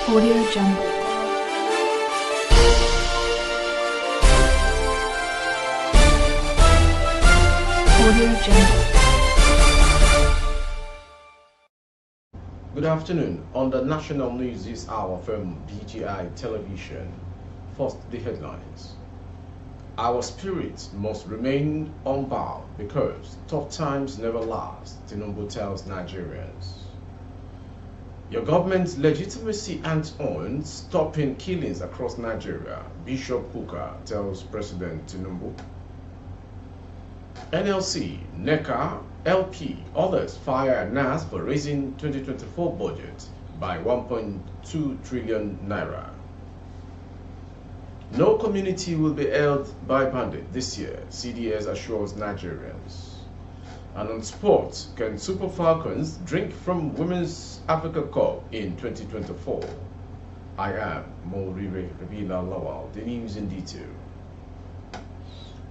Audio Jungle. Audio Jungle. Good afternoon. On the national news this hour from BGI Television, first the headlines. Our spirits must remain unbowed because tough times never last, Tinubu tells Nigerians. Your government's legitimacy and on stopping killings across Nigeria, Bishop Kuka tells President Tinubu. NLC, NECA, LP, others fire NAS for raising 2024 budget by 1.2 trillion naira. No community will be held by bandit this year, CDS assures Nigerians. And on sports, can Super Falcons drink from Women's Africa Cup in 2024? I am Morire Rabila Lawal. The news in detail.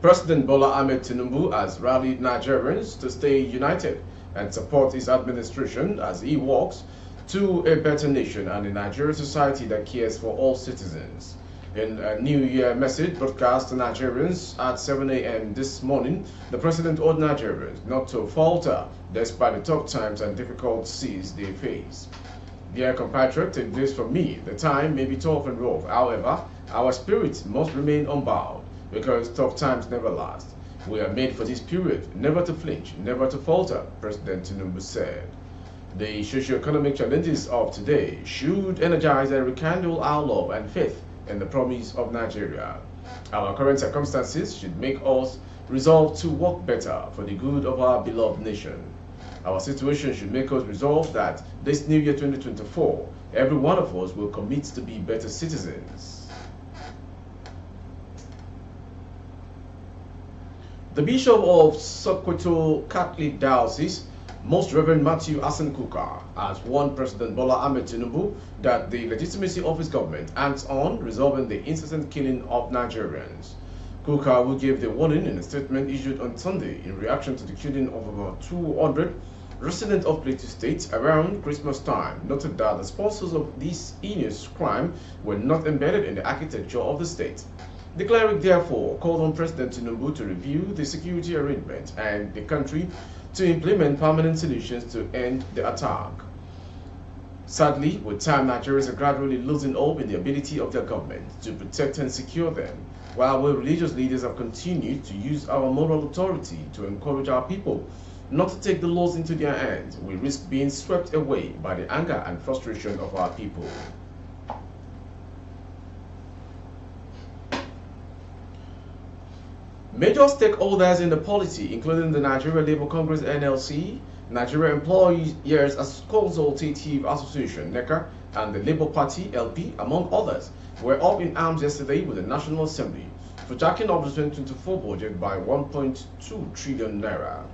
President Bola Ahmed Tinubu has rallied Nigerians to stay united and support his administration as he walks to a better nation and a Nigerian society that cares for all citizens. In a New Year message broadcast to Nigerians at 7 a.m. this morning, the president urged Nigerians not to falter despite the tough times and difficult seas they face. Dear compatriot, take this from me, the time may be tough and rough. However, our spirits must remain unbowed because tough times never last. We are made for this period, never to flinch, never to falter, President Tinubu said. The socio-economic challenges of today should energize and rekindle our love and faith in the promise of Nigeria. Our current circumstances should make us resolve to work better for the good of our beloved nation. Our situation should make us resolve that this new year 2024, every one of us will commit to be better citizens. The Bishop of Sokoto Catholic Diocese, Most Reverend Matthew Asen Kuka, has warned President Bola Ahmed Tinubu that the legitimacy of his government hands on resolving the incessant killing of Nigerians. Kuka will give the warning in a statement issued on Sunday in reaction to the killing of about 200 residents of Plateau State around Christmas time, noted that the sponsors of this heinous crime were not embedded in the architecture of the state. The cleric therefore called on President Tinubu to review the security arrangement and the country to implement permanent solutions to end the attack. Sadly, with time, Nigerians are gradually losing hope in the ability of their government to protect and secure them, while we religious leaders have continued to use our moral authority to encourage our people not to take the laws into their hands. We risk being swept away by the anger and frustration of our people. Major stakeholders in the polity, including the Nigeria Labour Congress NLC, Nigeria Employers Consultative Association NECA, and the Labour Party LP, among others, were up in arms yesterday with the National Assembly for jacking up the 2024 budget by 1.2 trillion naira.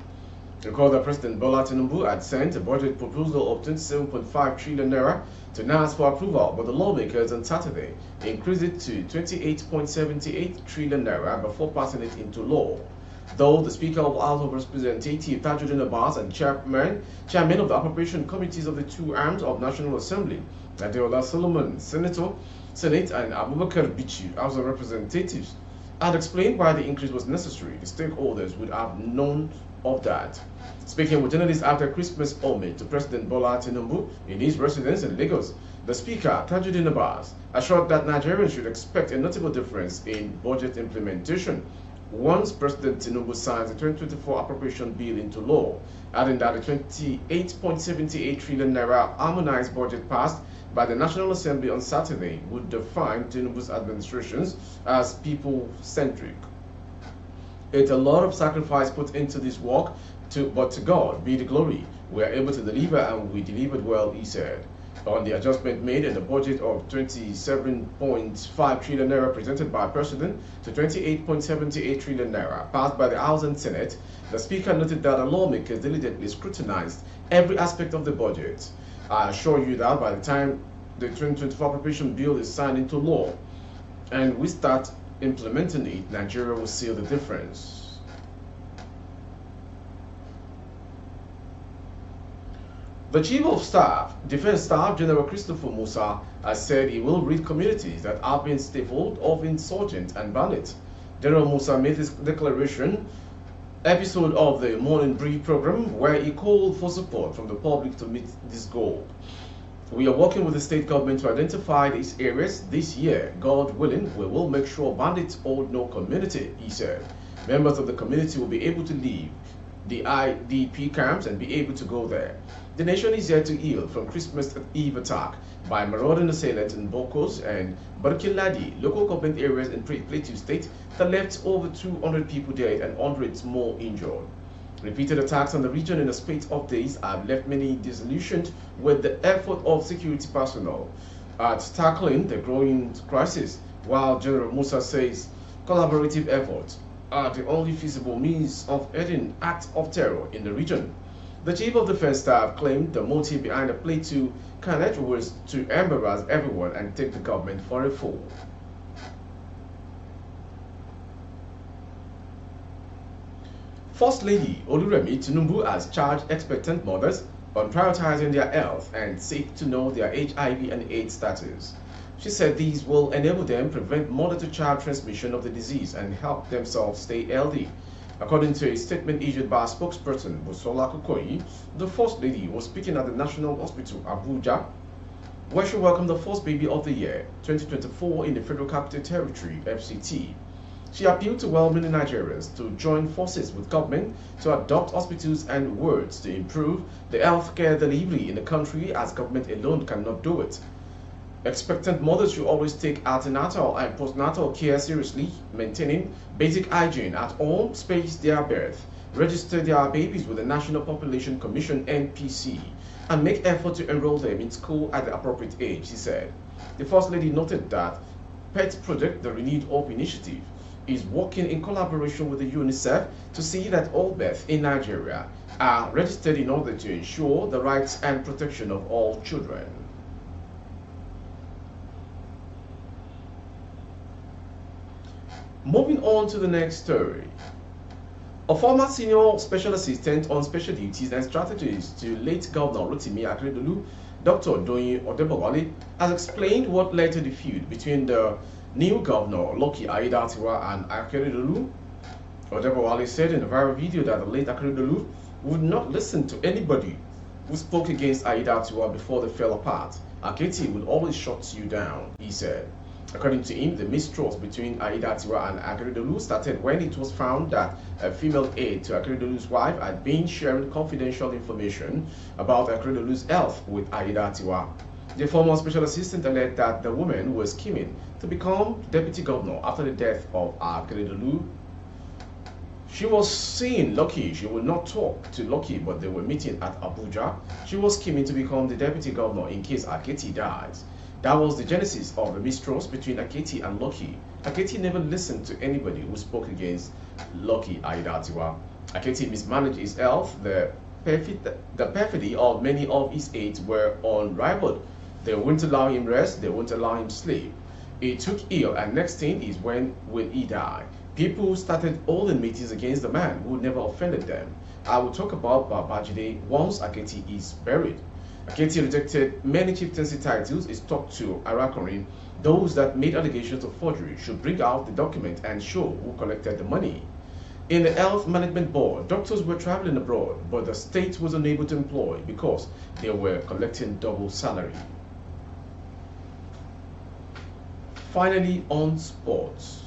Recall that President Bola Tinubu had sent a budget proposal of 27.5 trillion naira to NAS for approval, but the lawmakers on Saturday increased it to 28.78 trillion naira before passing it into law. Though the Speaker of the House of Representatives, Tajuddin Abbas, and chairman of the appropriation committees of the two arms of National Assembly, Adeola Solomon, Senate, and Abubakar Bichi, House of Representatives, had explained why the increase was necessary, the stakeholders would have known of that. Speaking with journalists after Christmas homage to President Bola Tinubu in his residence in Lagos, the Speaker, Tajuddin Abbas, assured that Nigerians should expect a notable difference in budget implementation once President Tinubu signs the 2024 appropriation bill into law, adding that the 28.78 trillion naira harmonized budget passed by the National Assembly on Saturday would define Tinubu's administrations as people-centric. It's a lot of sacrifice put into this work, but to God be the glory. We are able to deliver, and we delivered well, he said. On the adjustment made in the budget of 27.5 trillion naira presented by President to 28.78 trillion naira passed by the House and Senate, the Speaker noted that the lawmakers diligently scrutinized every aspect of the budget. I assure you that by the time the 2024 appropriation bill is signed into law and we start implementing it, Nigeria will see the difference. The Chief of Staff, Defense Staff General Christopher Musa, has said he will rid communities that have been stifled of insurgents and bandits. General Musa made this declaration episode of the Morning Brief program where he called for support from the public to meet this goal. We are working with the state government to identify these areas this year. God willing, we will make sure bandits hold no community, he said. Members of the community will be able to leave the IDP camps and be able to go there. The nation is yet to heal from Christmas Eve attack by marauding assailants in Bokos and Barkiladi, local government areas in Plateau State, that left over 200 people dead and hundreds more injured. Repeated attacks on the region in a space of days have left many disillusioned with the effort of security personnel at tackling the growing crisis, while General Musa says collaborative efforts are the only feasible means of ending acts of terror in the region. The Chief of Defense Staff claimed the motive behind the Plateau carnage was to embarrass everyone and take the government for a fool. First Lady Oluremi Tinubu has charged expectant mothers on prioritizing their health and seek to know their HIV and AIDS status. She said these will enable them prevent mother-to-child transmission of the disease and help themselves stay healthy. According to a statement issued by a spokesperson, Busola Kukoyi, the First Lady was speaking at the National Hospital, Abuja, where she welcomed the first baby of the year, 2024, in the Federal Capital Territory, FCT. She appealed to well-meaning Nigerians to join forces with government to adopt hospitals and wards to improve the healthcare delivery in the country, as government alone cannot do it. Expectant mothers should always take antenatal and postnatal care seriously, maintaining basic hygiene at home, space their birth, register their babies with the National Population Commission (NPC), and make effort to enroll them in school at the appropriate age, she said. The First Lady noted that PET Project, the Renewed Hope Initiative, is working in collaboration with the UNICEF to see that all births in Nigeria are registered in order to ensure the rights and protection of all children. Moving on to the next story. A former senior special assistant on special duties and strategies to late Governor Rotimi Akeredolu, Dr. Doyin Odebowale, has explained what led to the feud between the new governor, Lucky Aiyedatiwa, and Akeredolu. Odebowale said in a viral video that the late Akeredolu would not listen to anybody who spoke against Aiyedatiwa before they fell apart. Aketi will always shut you down, he said. According to him, the mistrust between Aiyedatiwa and Akeredolu started when it was found that a female aide to Akeredolu's wife had been sharing confidential information about Akeredolu's health with Aiyedatiwa. The former special assistant alleged that the woman was scheming to become deputy governor after the death of Akeredolu. She was seeing Lucky. She would not talk to Lucky, but they were meeting at Abuja. She was scheming to become the deputy governor in case Aketi dies. That was the genesis of the mistrust between Aketi and Lucky. Aketi never listened to anybody who spoke against Lucky Aiyedatiwa. Aketi mismanaged his health. The perfidy of many of his aides were unrivaled. They wouldn't allow him rest, they wouldn't allow him sleep. He took ill, and next thing is when will he die? People started holding meetings against the man who never offended them. I will talk about Babajide once Aketi is buried. Aketi rejected many chieftaincy titles. He talked to Arakorin. Those that made allegations of forgery should bring out the document and show who collected the money. In the Health Management Board, doctors were traveling abroad, but the state was unable to employ because they were collecting double salary. Finally, on sports.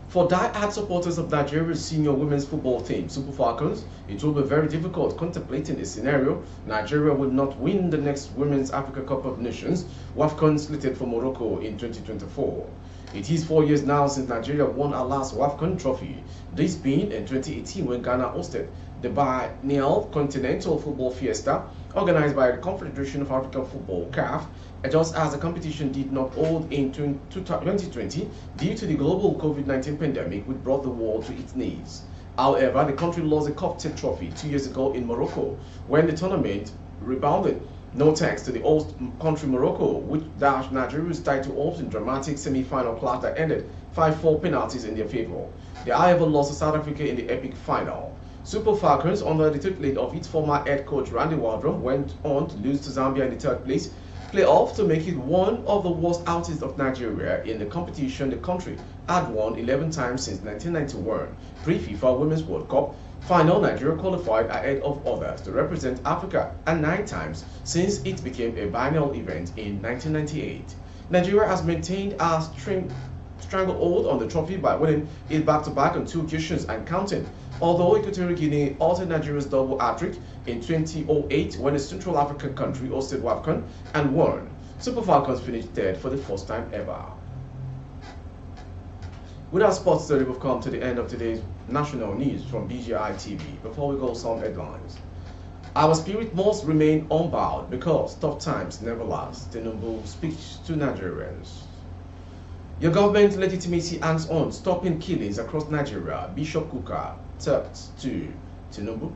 For die-hard supporters of Nigeria's senior women's football team, Super Falcons, it will be very difficult contemplating a scenario Nigeria would not win the next Women's Africa Cup of Nations, WAFCON, slated for Morocco in 2024. It is 4 years now since Nigeria won our last WAFCON trophy, this being in 2018 when Ghana hosted the biennial Continental Football Fiesta, organized by the Confederation of African Football, CAF, just as the competition did not hold in 2020 due to the global COVID-19 pandemic, which brought the world to its knees. However, the country lost the coveted trophy 2 years ago in Morocco when the tournament rebounded. No thanks to the host country Morocco, which dashed Nigeria's title hopes in dramatic semi-final clash that ended 5-4 penalties in their favor. They however lost to South Africa in the epic final. Super Falcons, under the tutelage of its former head coach Randy Waldrum, went on to lose to Zambia in the third place playoff to make it one of the worst outings of Nigeria in the competition. The country had won 11 times since 1991 pre-FIFA Women's World Cup final. Nigeria qualified ahead of others to represent Africa, and 9 times since it became a biennial event in 1998. Nigeria has maintained a stranglehold on the trophy by winning it back-to-back on 2 occasions and counting, although Equatorial Guinea altered Nigeria's double hat-trick in 2008 when the Central African country hosted WAFCON and won. Super Falcons finished third for the first time ever. With our sports story, we've come to the end of today's national news from BGI TV. Before we go, some headlines. Our spirit must remain unbowed because tough times never last. Tinubu speaks to Nigerians. Your government legitimacy hands on stopping killings across Nigeria. Bishop Kuka talks to Tinubu.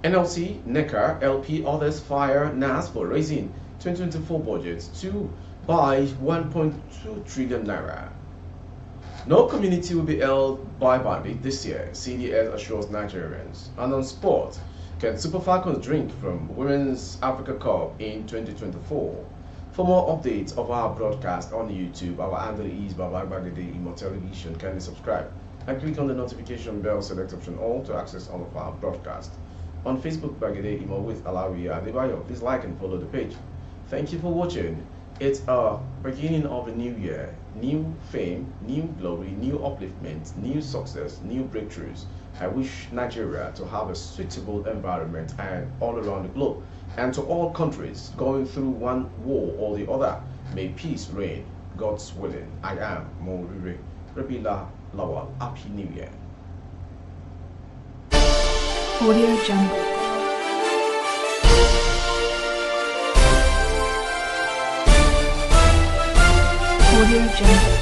NLC, NECA, LP, others fire NAS for raising 2024 budgets to buy 1.2 trillion naira. No community will be held by bandit this year, CDS assures Nigerians. And on sport, can Super Falcons drink from Women's Africa Cup in 2024? For more updates of our broadcast on YouTube, our handle is Babagade Imo Television. Kindly subscribe and click on the notification bell, select option all to access all of our broadcasts. On Facebook, Bagade Imo with Alawi Adebayo. Please like and follow the page. Thank you for watching. It's a beginning of a new year, new fame, new glory, new upliftment, new success, new breakthroughs. I wish Nigeria to have a suitable environment and all around the globe, and to all countries going through one war or the other, may peace reign, God's willing. I am Morire Rabila Lawal. Happy New Year. Audio Jungle. Audio Jungle.